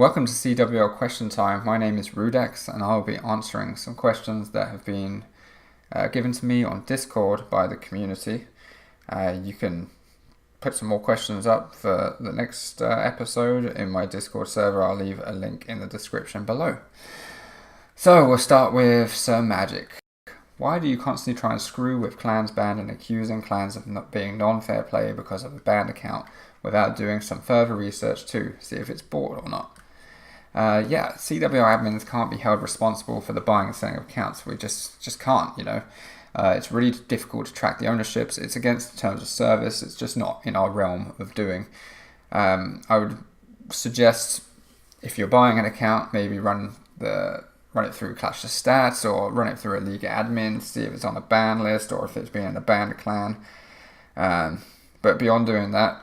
Welcome to CWL Question Time. My name is Rudex and I'll be answering some questions that have been given to me on Discord by the community. You can put some more questions up for the next episode in my Discord server. I'll leave a link in the description below. So we'll start with Sir Magic. Why do you constantly try and screw with clans banned and accusing clans of not being non-fair play because of a banned account without doing some further research to see if it's bought or not? CWL admins can't be held responsible for the buying and selling of accounts. We just can't, It's really difficult to track the ownerships. It's against the terms of service. It's just not in our realm of doing. I would suggest if you're buying an account, maybe run it through Clash of Stats or run it through a league admin, see if it's on a ban list or if it's been in a banned clan. But beyond doing that,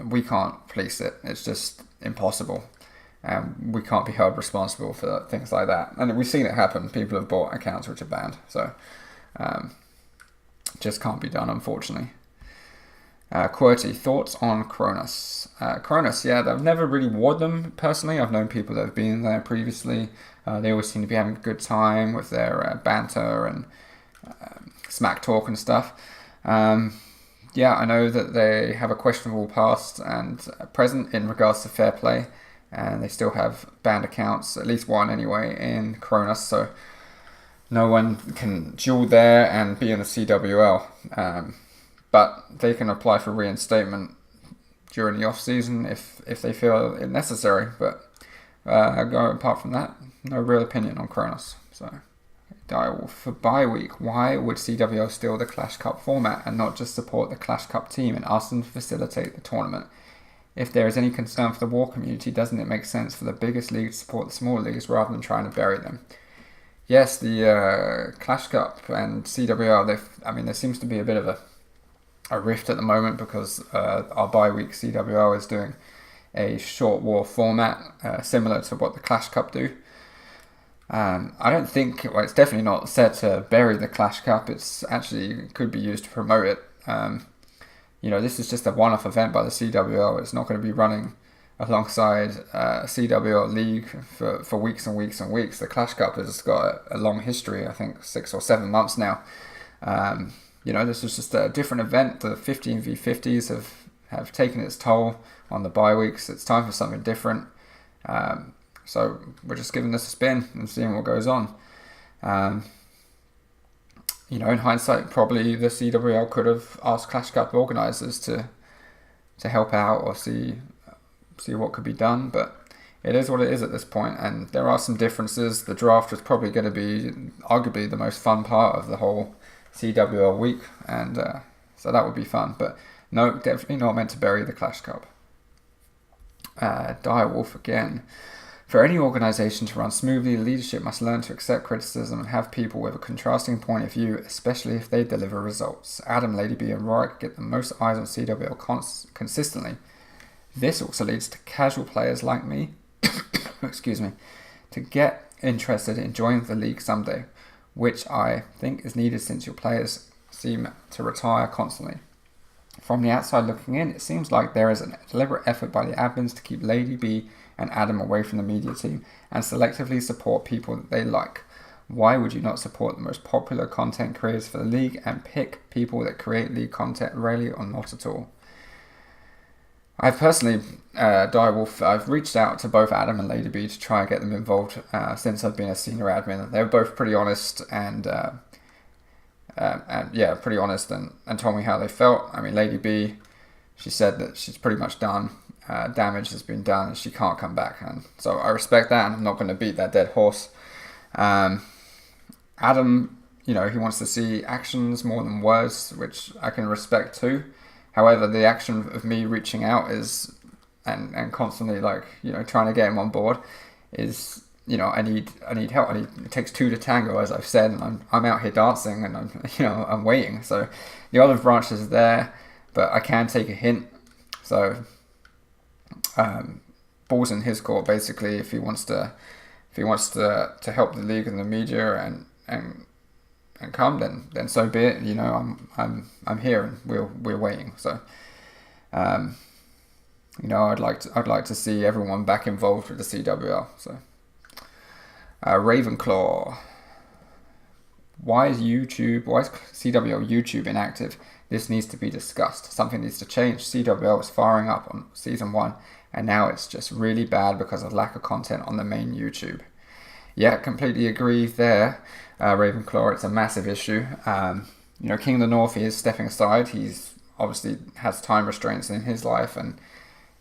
we can't police it. It's just impossible. We can't be held responsible for things like that. And we've seen it happen. People have bought accounts which are banned. So just can't be done, unfortunately. QWERTY, thoughts on Cronus? Cronus, I've never really worn them personally. I've known people that have been there previously. They always seem to be having a good time with their banter and smack talk and stuff. I know that they have a questionable past and present in regards to fair play. And they still have banned accounts, at least one anyway, in Cronus, so no one can duel there and be in the CWL. But they can apply for reinstatement during the off-season if they feel it necessary. But apart from that, no real opinion on Cronus. So, Direwolf, for bye week, why would CWL steal the Clash Cup format and not just support the Clash Cup team and ask them to facilitate the tournament? If there is any concern for the war community, doesn't it make sense for the biggest league to support the smaller leagues rather than trying to bury them? Yes, the Clash Cup and CWL, there seems to be a bit of a rift at the moment because our bye-week CWL is doing a short war format similar to what the Clash Cup do. I don't think, it's definitely not set to bury the Clash Cup. It's actually could be used to promote it. This is just a one-off event by the CWL. It's not going to be running alongside CWL League for weeks and weeks and weeks. The Clash Cup has got a long history, I think 6 or 7 months now. This is just a different event. The 15v50s have taken its toll on the bye weeks. It's time for something different. So we're just giving this a spin and seeing what goes on. In hindsight, probably the CWL could have asked Clash Cup organisers to help out or see what could be done, but it is what it is at this point, and there are some differences. The draft was probably going to be arguably the most fun part of the whole CWL week, and so that would be fun, but no, definitely not meant to bury the Clash Cup. Direwolf again. For any organisation to run smoothly, leadership must learn to accept criticism and have people with a contrasting point of view, especially if they deliver results. Adam, Lady B and Rorik get the most eyes on CWL consistently. This also leads to casual players like me to get interested in joining the league someday, which I think is needed since your players seem to retire constantly. From the outside looking in, it seems like there is a deliberate effort by the admins to keep Lady B and Adam away from the media team and selectively support people that they like. Why would you not support the most popular content creators for the league and pick people that create league content rarely or not at all? I've personally, Direwolf, I've reached out to both Adam and Lady B to try and get them involved since I've been a senior admin. They were both pretty honest and pretty honest and told me how they felt. Lady B, she said that she's pretty much done. Damage has been done and she can't come back, and so I respect that, and I'm not going to beat that dead horse. Adam, he wants to see actions more than words, which I can respect too. However, the action of me reaching out is and constantly trying to get him on board is, I need help. It takes two to tango, as I've said, and I'm out here dancing and I'm waiting. So the olive branch is there, but I can take a hint. So ball's in his court basically. If he wants to help the league and the media and come, then so be it. I'm here and we're waiting. So I'd like to see everyone back involved with the CWL. So, Ravenclaw. Why is CWL YouTube inactive? This needs to be discussed. Something needs to change. CWL was firing up on season 1, and now it's just really bad because of lack of content on the main YouTube. Yeah, completely agree there, Ravenclaw. It's a massive issue. King of the North, he is stepping aside. He's obviously has time restraints in his life and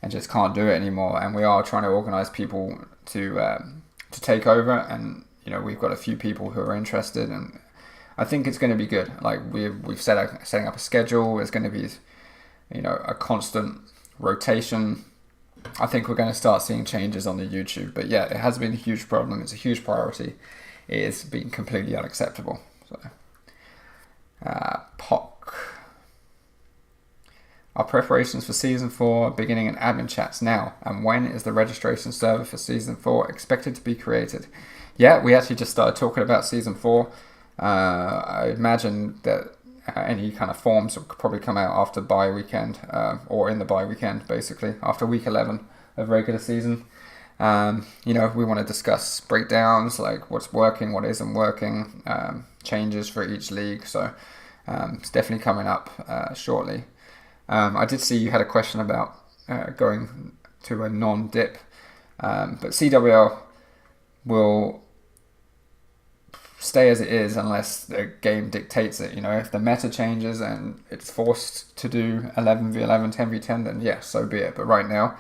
just can't do it anymore. And we are trying to organise people to take over. And we've got a few people who are interested, and I think it's going to be good. Like we've setting up a schedule. There's going to be a constant rotation. I think we're going to start seeing changes on the YouTube. But yeah, it has been a huge problem. It's a huge priority. It is being completely unacceptable. So, POC. Our preparations for Season 4 beginning in admin chats now. And when is the registration server for Season 4 expected to be created? Yeah, we actually just started talking about Season 4. I imagine that any kind of forms will probably come out after bye weekend, or in the bye weekend, basically, after week 11 of regular season. We want to discuss breakdowns, like what's working, what isn't working, changes for each league. So it's definitely coming up shortly. I did see you had a question about going to a non-dip, but CWL will stay as it is unless the game dictates it. If the meta changes and it's forced to do 11v11, 10v10, then yeah, so be it. But right now,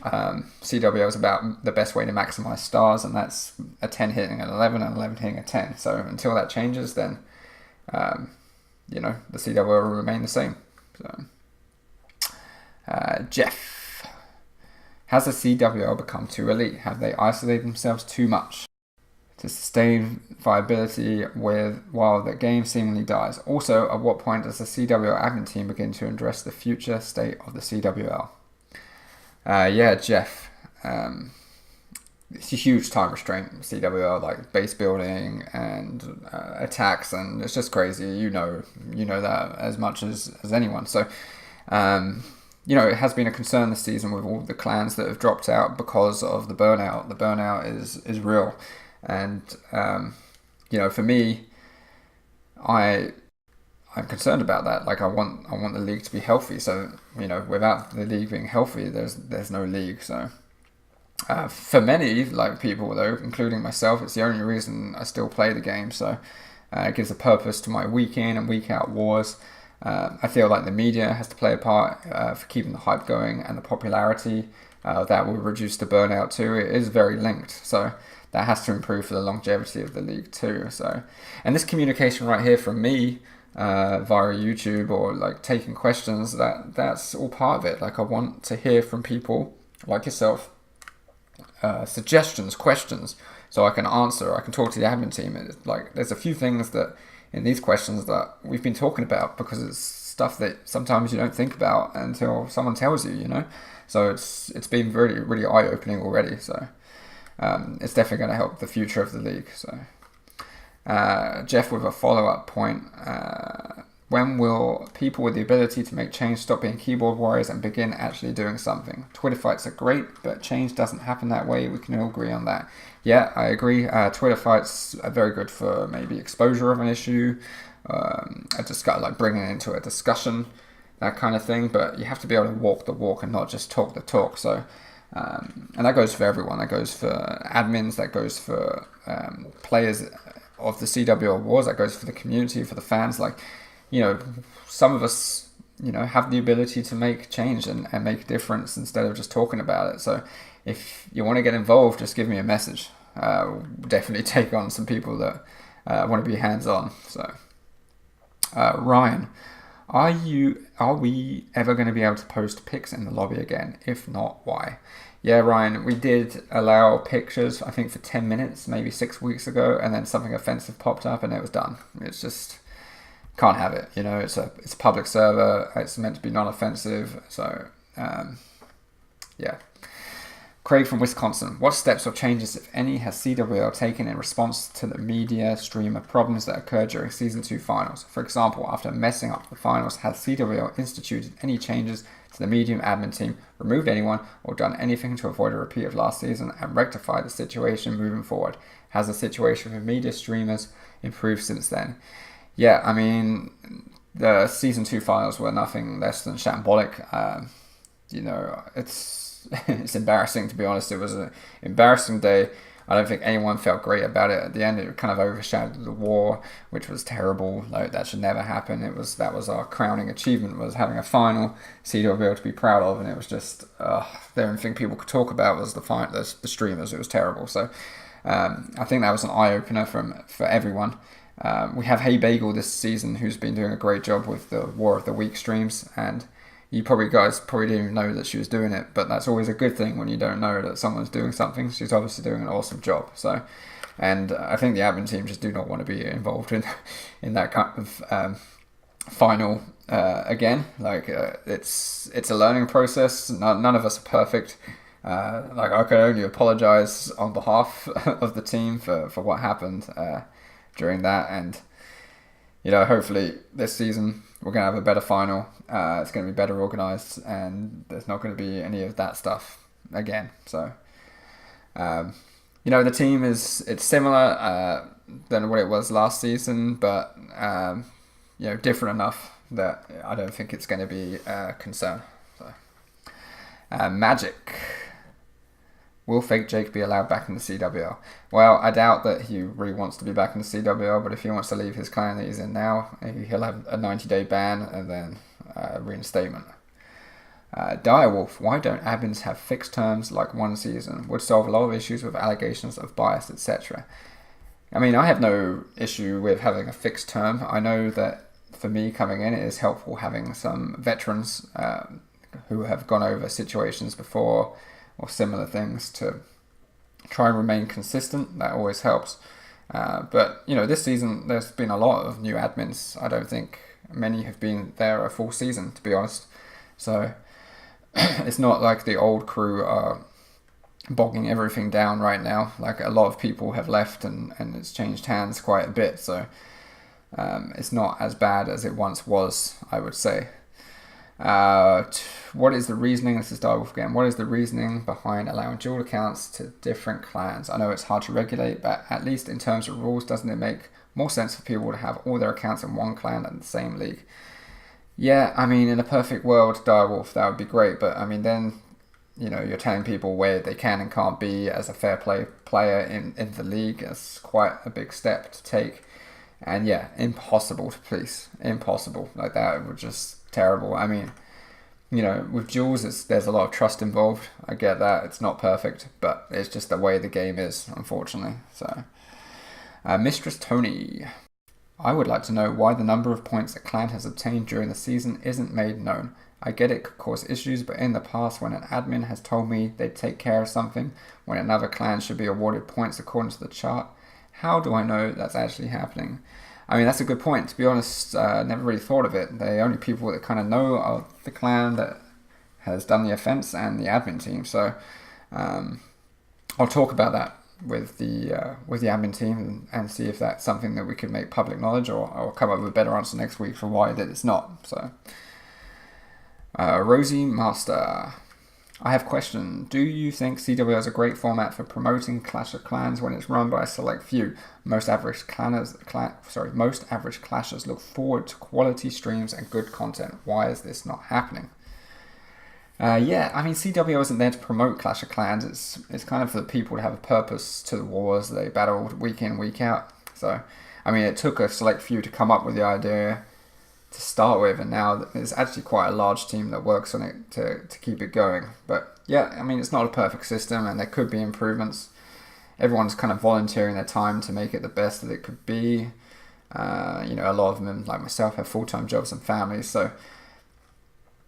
CWL is about the best way to maximize stars, and that's a 10 hitting an 11 and 11 hitting a 10. So until that changes, then the CWL will remain the same. So, Jeff, has the CWL become too elite? Have they isolated themselves too much to sustain viability while the game seemingly dies? Also, at what point does the CWL admin team begin to address the future state of the CWL? Yeah, Jeff. It's a huge time restraint, CWL, like base building and attacks, and it's just crazy. You know that as much as anyone. So, it has been a concern this season with all the clans that have dropped out because of the burnout. The burnout is real. And, for me, I'm concerned about that. Like I want the league to be healthy. So, without the league being healthy, there's no league. So, for many, like people though, including myself, it's the only reason I still play the game. So, it gives a purpose to my week in and week out wars. I feel like the media has to play a part for keeping the hype going, and the popularity that will reduce the burnout too. It is very linked. So, that has to improve for the longevity of the league too. So, and this communication right here from me via YouTube or like taking questions, that's all part of it. Like I want to hear from people like yourself, suggestions, questions, so I can answer. I can talk to the admin team. Like there's a few things that in these questions that we've been talking about because it's stuff that sometimes you don't think about until someone tells you. So it's been really really eye opening already. So. It's definitely going to help the future of the league. So, Jeff with a follow-up point. When will people with the ability to make change stop being keyboard warriors and begin actually doing something? Twitter fights are great, but change doesn't happen that way. We can all agree on that. Yeah, I agree. Twitter fights are very good for maybe exposure of an issue, like bringing it into a discussion, that kind of thing. But you have to be able to walk the walk and not just talk the talk. So. And that goes for everyone. That goes for admins. That goes for players of the CWL wars. That goes for the community, for the fans. Like, some of us, have the ability to make change and make a difference instead of just talking about it. So if you want to get involved, just give me a message. We'll definitely take on some people that want to be hands-on. So, Ryan, are we ever going to be able to post pics in the lobby again? If not, why? Yeah, Ryan, we did allow pictures, I think for 10 minutes, maybe 6 weeks ago, and then something offensive popped up and it was done. It's just, can't have it. It's a public server. It's meant to be non-offensive. So, yeah. Craig from Wisconsin. What steps or changes, if any, has CWL taken in response to the media streamer problems that occurred during Season 2 finals? For example, after messing up the finals, has CWL instituted any changes to the medium admin team, removed anyone, or done anything to avoid a repeat of last season and rectify the situation moving forward? Has the situation with media streamers improved since then? Yeah, I mean, the Season 2 finals were nothing less than shambolic. It's embarrassing, to be honest. It was an embarrassing day. I don't think anyone felt great about it. At the end, it kind of overshadowed the war, which was terrible. Like, that should never happen. That was our crowning achievement, was having a final CWL to be proud of, and it was just the only thing people could talk about was the streamers. It was terrible. So I think that was an eye opener for everyone. We have Hey Bagel this season, who's been doing a great job with the War of the Week streams, and you guys probably didn't even know that she was doing it, but that's always a good thing when you don't know that someone's doing something. She's obviously doing an awesome job. So, and I think the admin team just do not want to be involved in that kind of final again. Like it's a learning process. None of us are perfect. I can only apologize on behalf of the team for what happened during that, and hopefully this season we're going to have a better final. It's going to be better organised, and there's not going to be any of that stuff again. So, the team it's similar than what it was last season, but different enough that I don't think it's going to be a concern. So, Magic. Will Fake Jake be allowed back in the CWL? Well, I doubt that he really wants to be back in the CWL, but if he wants to leave his clan that he's in now, he'll have a 90-day ban and then reinstatement. Direwolf, why don't admins have fixed terms like one season? Would solve a lot of issues with allegations of bias, etc. I mean, I have no issue with having a fixed term. I know that for me coming in, it is helpful having some veterans who have gone over situations before or similar things to try and remain consistent. That always helps. But this season there's been a lot of new admins. I don't think many have been there a full season, to be honest. So it's not like the old crew are bogging everything down right now. Like, a lot of people have left and it's changed hands quite a bit. So it's not as bad as it once was, I would say. What is the reasoning? This is Direwolf again. What is the reasoning behind allowing dual accounts to different clans? I know it's hard to regulate, but at least in terms of rules, doesn't it make more sense for people to have all their accounts in one clan and the same league? Yeah, I mean, in a perfect world, Direwolf, that would be great. But I mean, then you're telling people where they can and can't be as a fair play player in the league. It's quite a big step to take. And yeah, impossible to police. Impossible. Like, that would just terrible. I mean, with duels, there's a lot of trust involved. I get that. It's not perfect, but it's just the way the game is, unfortunately. So, Mistress Tony. I would like to know why the number of points a clan has obtained during the season isn't made known. I get it could cause issues, but in the past when an admin has told me they'd take care of something when another clan should be awarded points according to the chart, how do I know that's actually happening? I mean, that's a good point. To be honest, never really thought of it. The only people that kind of know are the clan that has done the offense and the admin team. So I'll talk about that with the admin team and see if that's something that we could make public knowledge, or I'll come up with a better answer next week for why that it's not. So, Rosie Master. I have a question. Do you think CWL is a great format for promoting Clash of Clans when it's run by a select few? Most average clashers look forward to quality streams and good content. Why is this not happening? Yeah, I mean, CWL isn't there to promote Clash of Clans. It's kind of for the people to have a purpose to the wars. They battle week in, week out. So, I mean, it took a select few to come up with the idea to start with, and now there's actually quite a large team that works on it to keep it going. But yeah, I mean, it's not a perfect system, and there could be improvements. Everyone's kind of volunteering their time to make it the best that it could be. A lot of them, like myself, have full-time jobs and families, so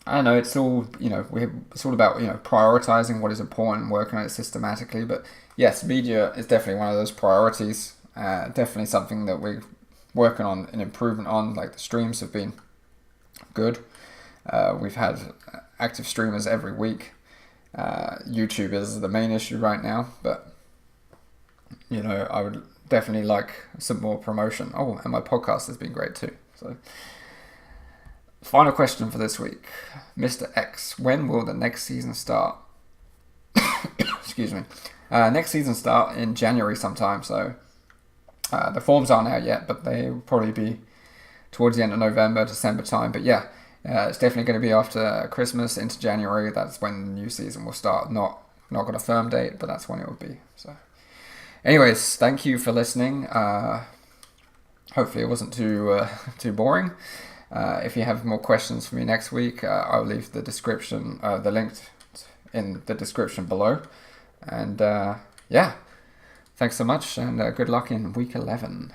I don't know. It's all it's all about prioritizing what is important and working on it systematically. But yes, media is definitely one of those priorities. Definitely something that we're working on an improvement on. Like, the streams have been good. We've had active streamers every week. YouTube is the main issue right now, but I would definitely like some more promotion. Oh, and my podcast has been great too. So, final question for this week, Mr. X: when will the next season start? Excuse me. Next season start in January sometime. So the forms aren't out yet, but they will probably be towards the end of November, December time. But yeah, it's definitely going to be after Christmas into January. That's when the new season will start. Not got a firm date, but that's when it will be. So, anyways, thank you for listening. Hopefully, it wasn't too boring. If you have more questions for me next week, I'll leave the link in the description below. And yeah, thanks so much, and good luck in week 11.